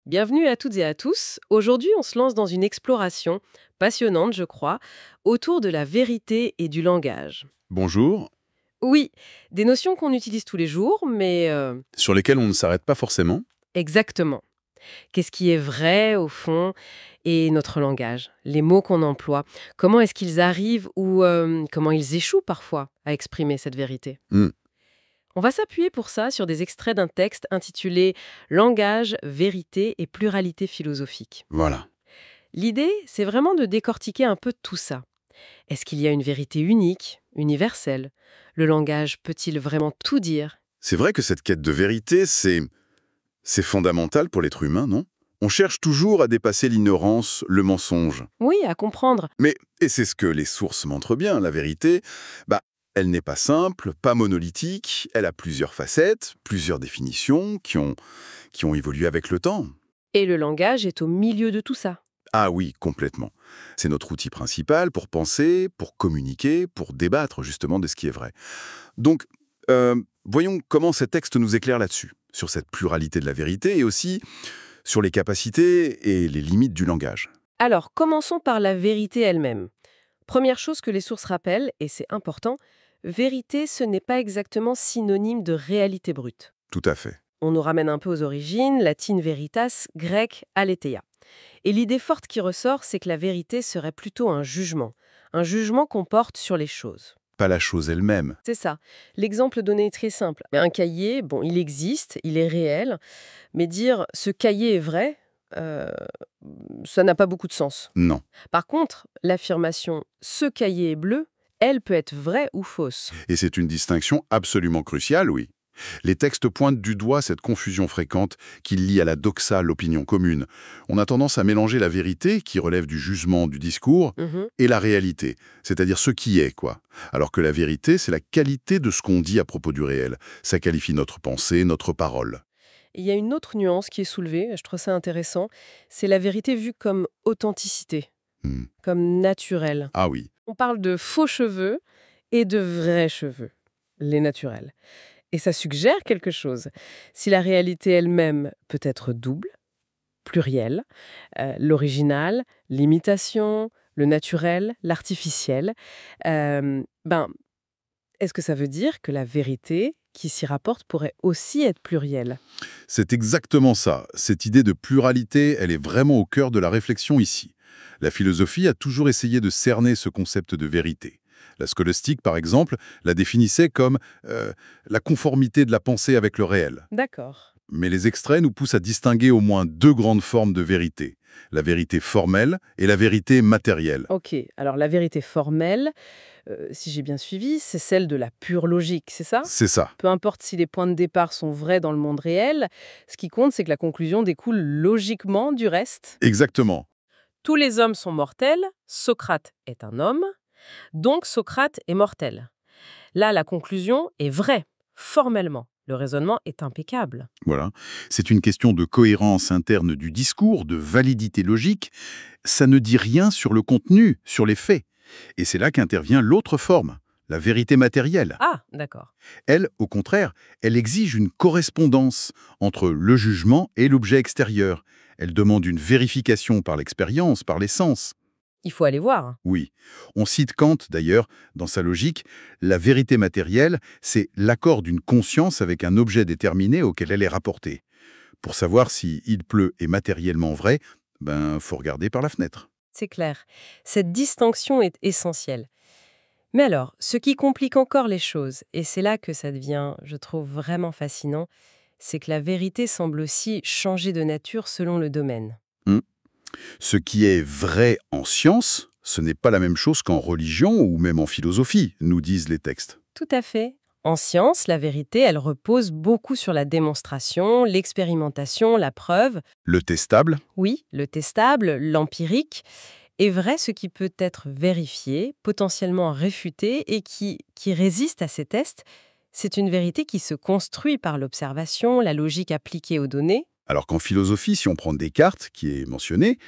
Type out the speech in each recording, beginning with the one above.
Bienvenue à toutes et à tous. Aujourd'hui, on se lance dans une exploration, passionnante je crois, autour de la vérité et du langage. Bonjour, Oui, des notions qu'on utilise tous les jours, mais sur lesquels on ne s'arrête pas forcément. exactement. Qu'est-ce qui est vrai au fond et notre langage, les mots qu'on emploie, comment est-ce qu'ils arrivent ou comment ils échouent parfois à exprimer cette vérité. Hmm, On va s'appuyer pour ça sur des extraits d'un texte intitulé Langage, vérité et pluralité philosophique. voilà. L'idée, c'est vraiment de décortiquer un peu tout ça. Est-ce qu'il y a une vérité unique, universelle? Le langage peut-il vraiment tout dire? C'est vrai que cette quête de vérité, c'est fondamental pour l'être humain, non? On cherche toujours à dépasser l'ignorance, le mensonge. Oui, à comprendre. Et c'est ce que les sources montrent bien, la vérité, bah, elle n'est pas simple, pas monolithique, elle a plusieurs facettes, plusieurs définitions qui ont évolué avec le temps. Et le langage est au milieu de tout ça. Ah oui, complètement. C'est notre outil principal pour penser, pour communiquer, pour débattre justement de ce qui est vrai. Donc, voyons comment ces textes nous éclairent là-dessus, sur cette pluralité de la vérité et aussi sur les capacités et les limites du langage. Alors, commençons par la vérité elle-même. Première chose que les sources rappellent, et c'est important, vérité, ce n'est pas exactement synonyme de réalité brute. Tout à fait. On nous ramène un peu aux origines, latine veritas, grec aletheia. Et l'idée forte qui ressort, c'est que la vérité serait plutôt un jugement qu'on porte sur les choses. Pas la chose elle-même. C'est ça. L'exemple donné est très simple. Un cahier, bon, il existe, il est réel, mais dire ce cahier est vrai, euh, ça n'a pas beaucoup de sens. Non. Par contre, l'affirmation ce cahier est bleu, elle peut être vraie ou fausse. Et c'est une distinction absolument cruciale, oui. Les textes pointent du doigt cette confusion fréquente qui lie à la doxa l'opinion commune. On a tendance à mélanger la vérité, qui relève du jugement du discours, Mhm. et la réalité, c'est-à-dire ce qui est, quoi. Alors que la vérité, c'est la qualité de ce qu'on dit à propos du réel. Ça qualifie notre pensée, notre parole. Il y a une autre nuance qui est soulevée, je trouve ça intéressant, c'est la vérité vue comme authenticité, Hmm. comme naturelle. Ah oui. On parle de faux cheveux et de vrais cheveux, les naturels. Et ça suggère quelque chose. Si la réalité elle-même peut être double, plurielle, l'original, l'imitation, le naturel, l'artificiel, ben, est-ce que ça veut dire que la vérité qui s'y rapporte pourrait aussi être plurielle? C'est exactement ça. Cette idée de pluralité, elle est vraiment au cœur de la réflexion ici. La philosophie a toujours essayé de cerner ce concept de vérité. La scolastique, par exemple, la définissait comme la conformité de la pensée avec le réel. D'accord. Mais les extraits nous poussent à distinguer au moins deux grandes formes de vérité. La vérité formelle et la vérité matérielle. Ok, alors la vérité formelle, si j'ai bien suivi, c'est celle de la pure logique, c'est ça? C'est ça. Peu importe si les points de départ sont vrais dans le monde réel, ce qui compte, c'est que la conclusion découle logiquement du reste. Exactement. Tous les hommes sont mortels, Socrate est un homme, donc Socrate est mortel. Là, la conclusion est vraie, formellement. Le raisonnement est impeccable. Voilà. C'est une question de cohérence interne du discours, de validité logique. Ça ne dit rien sur le contenu, sur les faits. Et c'est là qu'intervient l'autre forme, la vérité matérielle. Ah, d'accord. Elle, au contraire, elle exige une correspondance entre le jugement et l'objet extérieur. Elle demande une vérification par l'expérience, par les sens. Il faut aller voir. Oui. On cite Kant, d'ailleurs, dans sa logique, la vérité matérielle, c'est l'accord d'une conscience avec un objet déterminé auquel elle est rapportée. Pour savoir si il pleut est matériellement vrai, faut regarder par la fenêtre. C'est clair. Cette distinction est essentielle. Mais alors, ce qui complique encore les choses, et c'est là que ça devient, je trouve, vraiment fascinant, c'est que la vérité semble aussi changer de nature selon le domaine. Hmm. Ce qui est vrai en science, ce n'est pas la même chose qu'en religion ou même en philosophie, nous disent les textes. Tout à fait. En science, la vérité, elle repose beaucoup sur la démonstration, l'expérimentation, la preuve. Le testable, Oui, le testable, l'empirique, est vrai ce qui peut être vérifié, potentiellement réfuté et qui résiste à ces tests. C'est une vérité qui se construit par l'observation, la logique appliquée aux données. alors qu'en philosophie, si on prend Descartes, qui est mentionné,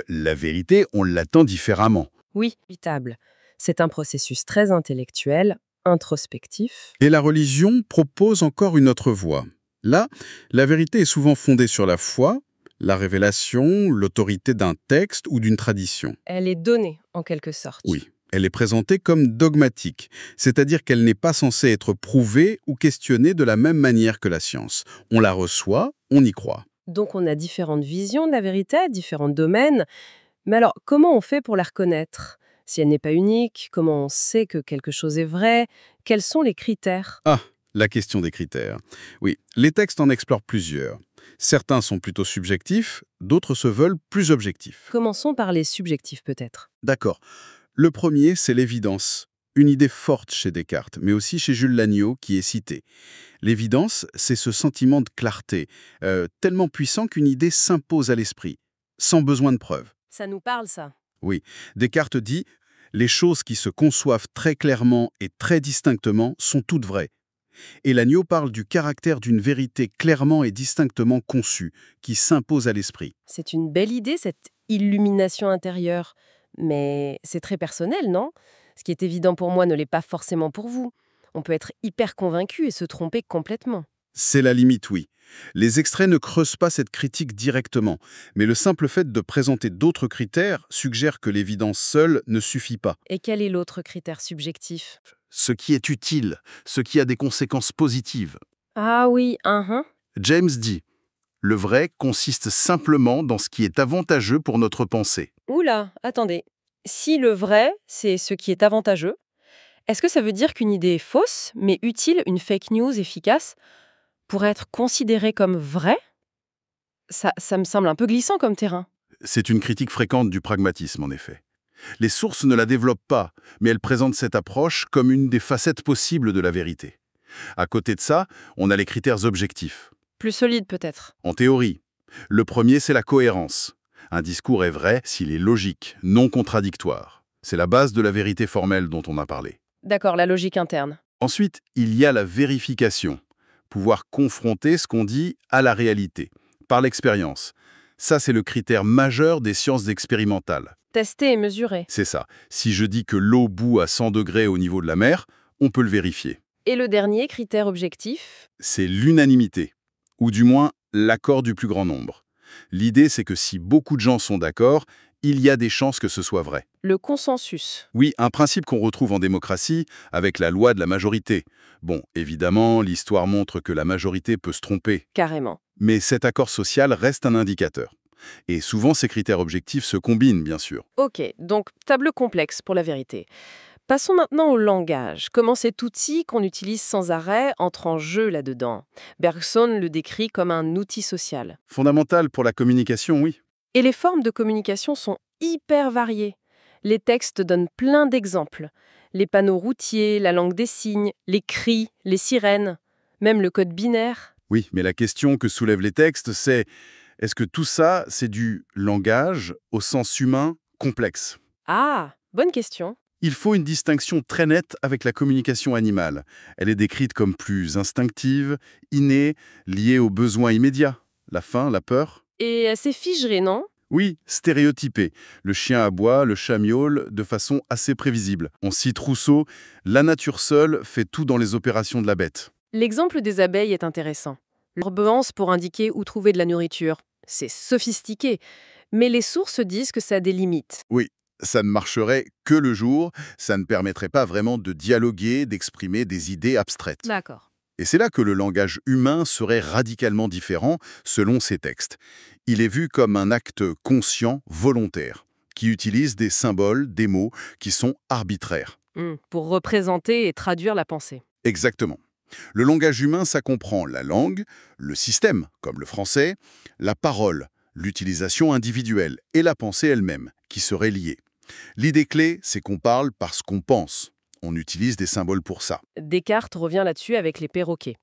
la vérité, on l'attend différemment. Oui, inévitable. C'est un processus très intellectuel, introspectif. Et la religion propose encore une autre voie. Là, la vérité est souvent fondée sur la foi, La révélation, l'autorité d'un texte ou d'une tradition. Elle est donnée, en quelque sorte. Oui, elle est présentée comme dogmatique, c'est-à-dire qu'elle n'est pas censée être prouvée ou questionnée de la même manière que la science. On la reçoit, on y croit. Donc on a différentes visions de la vérité, différents domaines. Mais alors, comment on fait pour la reconnaître? Si elle n'est pas unique, comment on sait que quelque chose est vrai? Quels sont les critères? Ah, la question des critères. Oui, les textes en explorent plusieurs. Certains sont plutôt subjectifs, d'autres se veulent plus objectifs. Commençons par les subjectifs peut-être. D'accord. Le premier, c'est l'évidence. Une idée forte chez Descartes, mais aussi chez Jules Lagneau, qui est cité. L'évidence, c'est ce sentiment de clarté, tellement puissant qu'une idée s'impose à l'esprit, sans besoin de preuve. Ça nous parle, ça. Oui, Descartes dit « Les choses qui se conçoivent très clairement et très distinctement sont toutes vraies ». Et Lagneau parle du caractère d'une vérité clairement et distinctement conçue, qui s'impose à l'esprit. C'est une belle idée, cette illumination intérieure. Mais c'est très personnel, non? Ce qui est évident pour moi ne l'est pas forcément pour vous. On peut être hyper convaincu et se tromper complètement. C'est la limite, oui. Les extraits ne creusent pas cette critique directement, mais le simple fait de présenter d'autres critères suggère que l'évidence seule ne suffit pas. Et quel est l'autre critère subjectif? Ce qui est utile, ce qui a des conséquences positives. Ah oui, James dit « Le vrai consiste simplement dans ce qui est avantageux pour notre pensée. Oula, attendez. Si le vrai, c'est ce qui est avantageux, est-ce que ça veut dire qu'une idée est fausse, mais utile, une fake news efficace, pourrait être considérée comme vraie? Ça me semble un peu glissant comme terrain. » C'est une critique fréquente du pragmatisme, en effet. Les sources ne la développent pas, mais elles présentent cette approche comme une des facettes possibles de la vérité. À côté de ça, on a les critères objectifs. Plus solide peut-être. En théorie, le premier, c'est la cohérence. Un discours est vrai s'il est logique, non contradictoire. C'est la base de la vérité formelle dont on a parlé. D'accord, la logique interne. Ensuite, il y a la vérification. Pouvoir confronter ce qu'on dit à la réalité, par l'expérience. Ça, c'est le critère majeur des sciences expérimentales. Tester et mesurer. C'est ça. Si je dis que l'eau bout à 100 degrés au niveau de la mer, on peut le vérifier. Et le dernier critère objectif? C'est l'unanimité, ou du moins l'accord du plus grand nombre. L'idée, c'est que si beaucoup de gens sont d'accord, il y a des chances que ce soit vrai. Le consensus. Oui, un principe qu'on retrouve en démocratie avec la loi de la majorité. Bon, évidemment, l'histoire montre que la majorité peut se tromper, Carrément. mais cet accord social reste un indicateur. Et souvent, ces critères objectifs se combinent, bien sûr. Ok, donc tableau complexe pour la vérité. Passons maintenant au langage. Comment cet outil qu'on utilise sans arrêt entre en jeu là-dedans? Bergson le décrit comme un outil social. Fondamental pour la communication, oui. Et les formes de communication sont hyper variées. Les textes donnent plein d'exemples. Les panneaux routiers, la langue des signes, les cris, les sirènes, même le code binaire. Oui, mais la question que soulèvent les textes, c'est est-ce que tout ça, c'est du langage au sens humain complexe? Ah, bonne question. Il faut une distinction très nette avec la communication animale. Elle est décrite comme plus instinctive, innée, liée aux besoins immédiats. La faim, la peur. Et assez figeré, non? Oui, stéréotypé. Le chien aboie, le chat miaule, de façon assez prévisible. On cite Rousseau, « La nature seule fait tout dans les opérations de la bête ». L'exemple des abeilles est intéressant. Leur beance pour indiquer où trouver de la nourriture. C'est sophistiqué, mais les sources disent que ça a des limites. Oui, ça ne marcherait que le jour, ça ne permettrait pas vraiment de dialoguer, d'exprimer des idées abstraites. D'accord. Et c'est là que le langage humain serait radicalement différent selon ces textes. Il est vu comme un acte conscient, volontaire, qui utilise des symboles, des mots qui sont arbitraires. Pour représenter et traduire la pensée. Exactement. Le langage humain, ça comprend la langue, le système, comme le français, la parole, l'utilisation individuelle et la pensée elle-même, qui seraient liées. L'idée clé, c'est qu'on parle parce qu'on pense. On utilise des symboles pour ça. Descartes revient là-dessus avec les perroquets.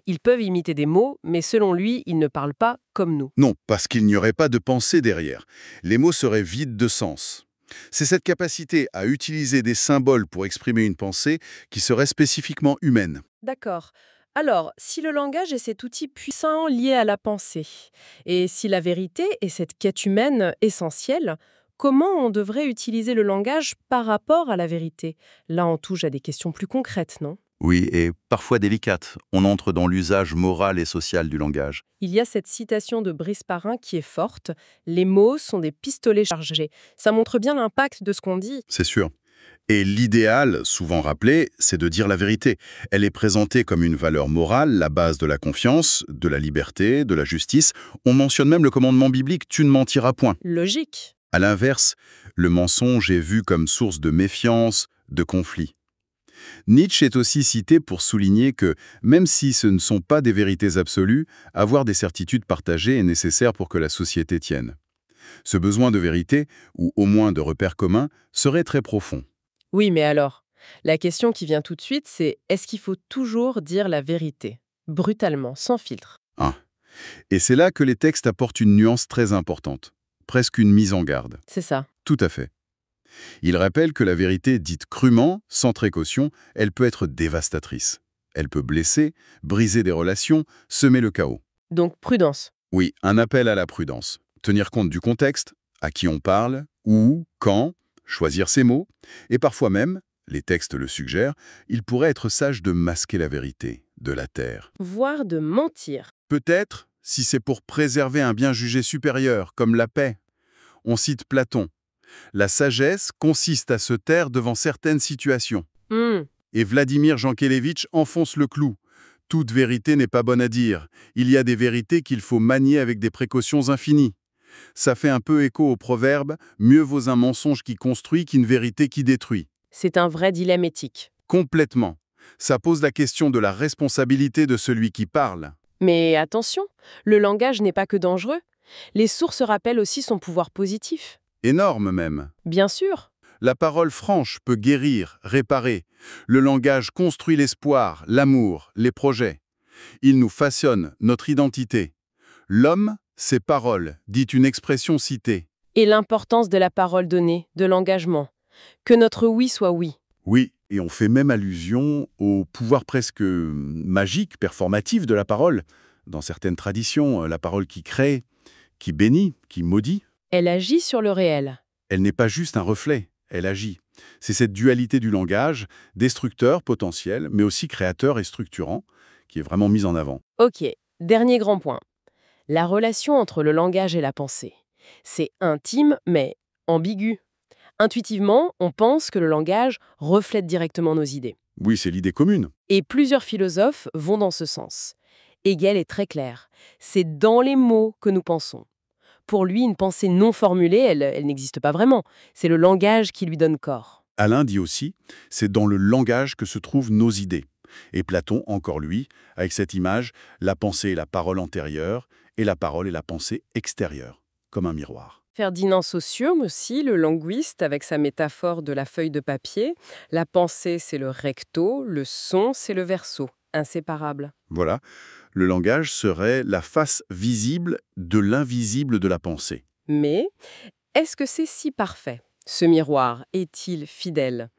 Ils peuvent imiter des mots, mais selon lui, ils ne parlent pas comme nous. Non, parce qu'il n'y aurait pas de pensée derrière. Les mots seraient vides de sens. C'est cette capacité à utiliser des symboles pour exprimer une pensée qui serait spécifiquement humaine. D'accord. Alors, si le langage est cet outil puissant lié à la pensée, et si la vérité est cette quête humaine essentielle, comment on devrait utiliser le langage par rapport à la vérité? Là, on touche à des questions plus concrètes, non? Oui, et parfois délicate. On entre dans l'usage moral et social du langage. Il y a cette citation de Brice Parrain qui est forte. Les mots sont des pistolets chargés. Ça montre bien l'impact de ce qu'on dit. C'est sûr. Et l'idéal, souvent rappelé, c'est de dire la vérité. Elle est présentée comme une valeur morale, la base de la confiance, de la liberté, de la justice. On mentionne même le commandement biblique « tu ne mentiras point ». Logique. À l'inverse, le mensonge est vu comme source de méfiance, de conflit. Nietzsche est aussi cité pour souligner que, même si ce ne sont pas des vérités absolues, avoir des certitudes partagées est nécessaire pour que la société tienne. Ce besoin de vérité, ou au moins de repères communs, serait très profond. Oui, mais alors, la question qui vient tout de suite, c'est est-ce qu'il faut toujours dire la vérité, brutalement, sans filtre? Ah. Et c'est là que les textes apportent une nuance très importante, presque une mise en garde. C'est ça. Tout à fait. Ils rappellent que la vérité dite crûment, sans précaution, elle peut être dévastatrice. Elle peut blesser, briser des relations, semer le chaos. Donc, prudence. Oui, un appel à la prudence. Tenir compte du contexte, à qui on parle, où, quand, choisir ses mots, et parfois même, les textes le suggèrent, il pourrait être sage de masquer la vérité, de la taire. Voire de mentir. Peut-être, si c'est pour préserver un bien jugé supérieur, comme la paix. On cite Platon. La sagesse consiste à se taire devant certaines situations. Et Vladimir Jankélévitch enfonce le clou. Toute vérité n'est pas bonne à dire. Il y a des vérités qu'il faut manier avec des précautions infinies. Ça fait un peu écho au proverbe « Mieux vaut un mensonge qui construit qu'une vérité qui détruit C'est un vrai dilemme éthique. ». Complètement. Ça pose la question de la responsabilité de celui qui parle. Mais attention, le langage n'est pas que dangereux. Les sources rappellent aussi son pouvoir positif. Énorme même. Bien sûr. La parole franche peut guérir, réparer. Le langage construit l'espoir, l'amour, les projets. Il nous façonne notre identité. L'homme, ses paroles, dit une expression citée. Et l'importance de la parole donnée, de l'engagement. Que notre oui soit oui. Oui, et on fait même allusion au pouvoir presque magique, performatif de la parole. Dans certaines traditions, la parole qui crée, qui bénit, qui maudit. Elle agit sur le réel. Elle n'est pas juste un reflet, elle agit. C'est cette dualité du langage, destructeur potentiel, mais aussi créateur et structurant, qui est vraiment mise en avant. Ok, dernier grand point. La relation entre le langage et la pensée. C'est intime, mais ambigu. Intuitivement, on pense que le langage reflète directement nos idées. Oui, c'est l'idée commune. Et plusieurs philosophes vont dans ce sens. Hegel est très clair. C'est dans les mots que nous pensons. Pour lui, une pensée non formulée, elle n'existe pas vraiment. C'est le langage qui lui donne corps. Alain dit aussi, c'est dans le langage que se trouvent nos idées. Et Platon, encore lui, avec cette image, la pensée est la parole antérieure, et la parole est la pensée extérieure, comme un miroir. Ferdinand Saussure aussi, le linguiste, avec sa métaphore de la feuille de papier. La pensée, c'est le recto, le son, c'est le verso. Inséparables. Voilà, le langage serait la face visible de l'invisible de la pensée. Mais est-ce que c'est si parfait? Ce miroir est-il fidèle?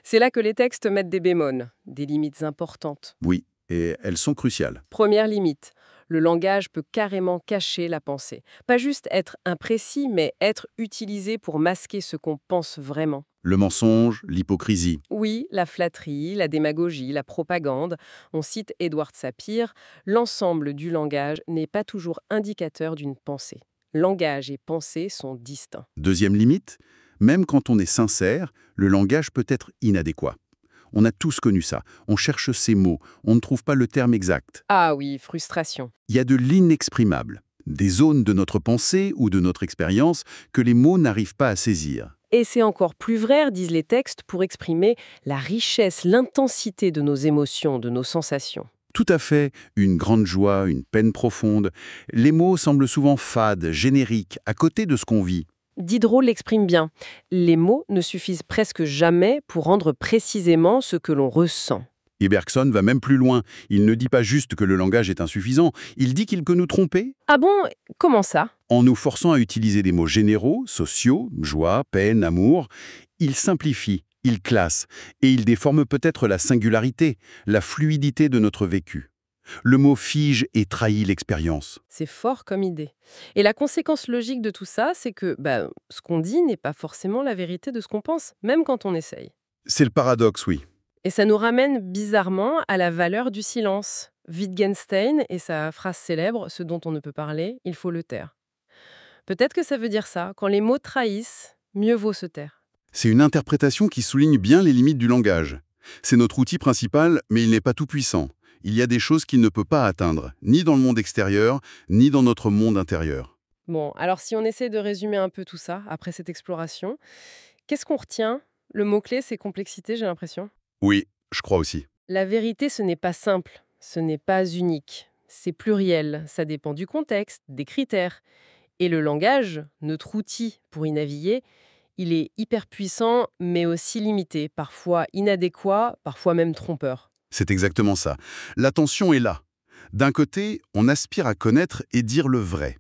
C'est là que les textes mettent des bémols, des limites importantes. Oui, et elles sont cruciales. Première limite, le langage peut carrément cacher la pensée. Pas juste être imprécis, mais être utilisé pour masquer ce qu'on pense vraiment. Le mensonge, l'hypocrisie. Oui, la flatterie, la démagogie, la propagande. On cite Édouard Sapir, l'ensemble du langage n'est pas toujours indicateur d'une pensée. Langage et pensée sont distincts. Deuxième limite, même quand on est sincère, le langage peut être inadéquat. On a tous connu ça. On cherche ces mots, on ne trouve pas le terme exact. Ah oui, frustration. Il y a de l'inexprimable, des zones de notre pensée ou de notre expérience que les mots n'arrivent pas à saisir. Et c'est encore plus vrai, disent les textes, pour exprimer la richesse, l'intensité de nos émotions, de nos sensations. Tout à fait, une grande joie, une peine profonde. Les mots semblent souvent fades, génériques, à côté de ce qu'on vit. Diderot l'exprime bien. Les mots ne suffisent presque jamais pour rendre précisément ce que l'on ressent. Et Bergson va même plus loin. Il ne dit pas juste que le langage est insuffisant, il dit qu'il peut nous tromper. Ah bon? Comment ça? En nous forçant à utiliser des mots généraux, sociaux, joie, peine, amour, il simplifie, il classe, et il déforme peut-être la singularité, la fluidité de notre vécu. Le mot fige et trahit l'expérience. C'est fort comme idée. Et la conséquence logique de tout ça, c'est que ce qu'on dit n'est pas forcément la vérité de ce qu'on pense, même quand on essaye. C'est le paradoxe, oui. Et ça nous ramène bizarrement à la valeur du silence. Wittgenstein et sa phrase célèbre, ce dont on ne peut parler, il faut le taire. Peut-être que ça veut dire ça, quand les mots trahissent, mieux vaut se taire. C'est une interprétation qui souligne bien les limites du langage. C'est notre outil principal, mais il n'est pas tout puissant. Il y a des choses qu'il ne peut pas atteindre, ni dans le monde extérieur, ni dans notre monde intérieur. Bon, alors si on essaie de résumer un peu tout ça, après cette exploration, qu'est-ce qu'on retient? Le mot-clé, c'est complexité, j'ai l'impression. Oui, je crois aussi. La vérité, ce n'est pas simple, ce n'est pas unique. C'est pluriel, ça dépend du contexte, des critères. Et le langage, notre outil pour y naviguer, il est hyper puissant, mais aussi limité, parfois inadéquat, parfois même trompeur. C'est exactement ça. La tension est là. D'un côté, on aspire à connaître et dire le vrai.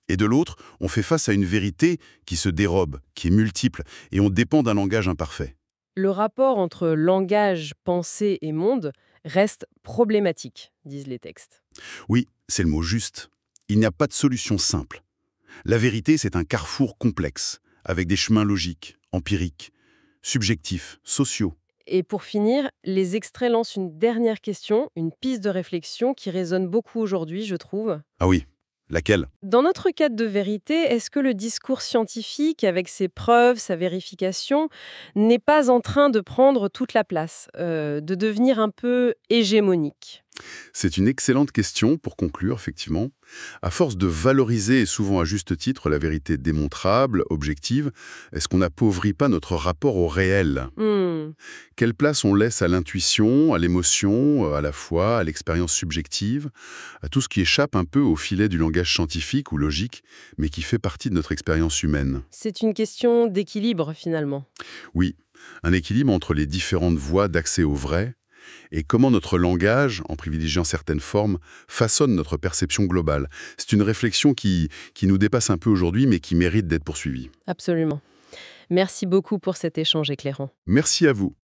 Et de l'autre, on fait face à une vérité qui se dérobe, qui est multiple, et on dépend d'un langage imparfait. Le rapport entre langage, pensée et monde reste problématique, disent les textes. Oui, c'est le mot juste. Il n'y a pas de solution simple. La vérité, c'est un carrefour complexe, avec des chemins logiques, empiriques, subjectifs, sociaux. Et pour finir, les extraits lancent une dernière question, une piste de réflexion qui résonne beaucoup aujourd'hui, je trouve. Ah oui, laquelle? Dans notre quête de vérité, est-ce que le discours scientifique, avec ses preuves, sa vérification, n'est pas en train de prendre toute la place, de devenir un peu hégémonique? C'est une excellente question pour conclure, effectivement. À force de valoriser, et souvent à juste titre, la vérité démontrable, objective, est-ce qu'on n'appauvrit pas notre rapport au réel? Hmm. Quelle place on laisse à l'intuition, à l'émotion, à la foi, à l'expérience subjective, à tout ce qui échappe un peu au filet du langage scientifique ou logique, mais qui fait partie de notre expérience humaine? C'est une question d'équilibre, finalement. Oui, un équilibre entre les différentes voies d'accès au vrai, et comment notre langage, en privilégiant certaines formes, façonne notre perception globale. C'est une réflexion qui nous dépasse un peu aujourd'hui, mais qui mérite d'être poursuivie. Absolument. Merci beaucoup pour cet échange éclairant. Merci à vous.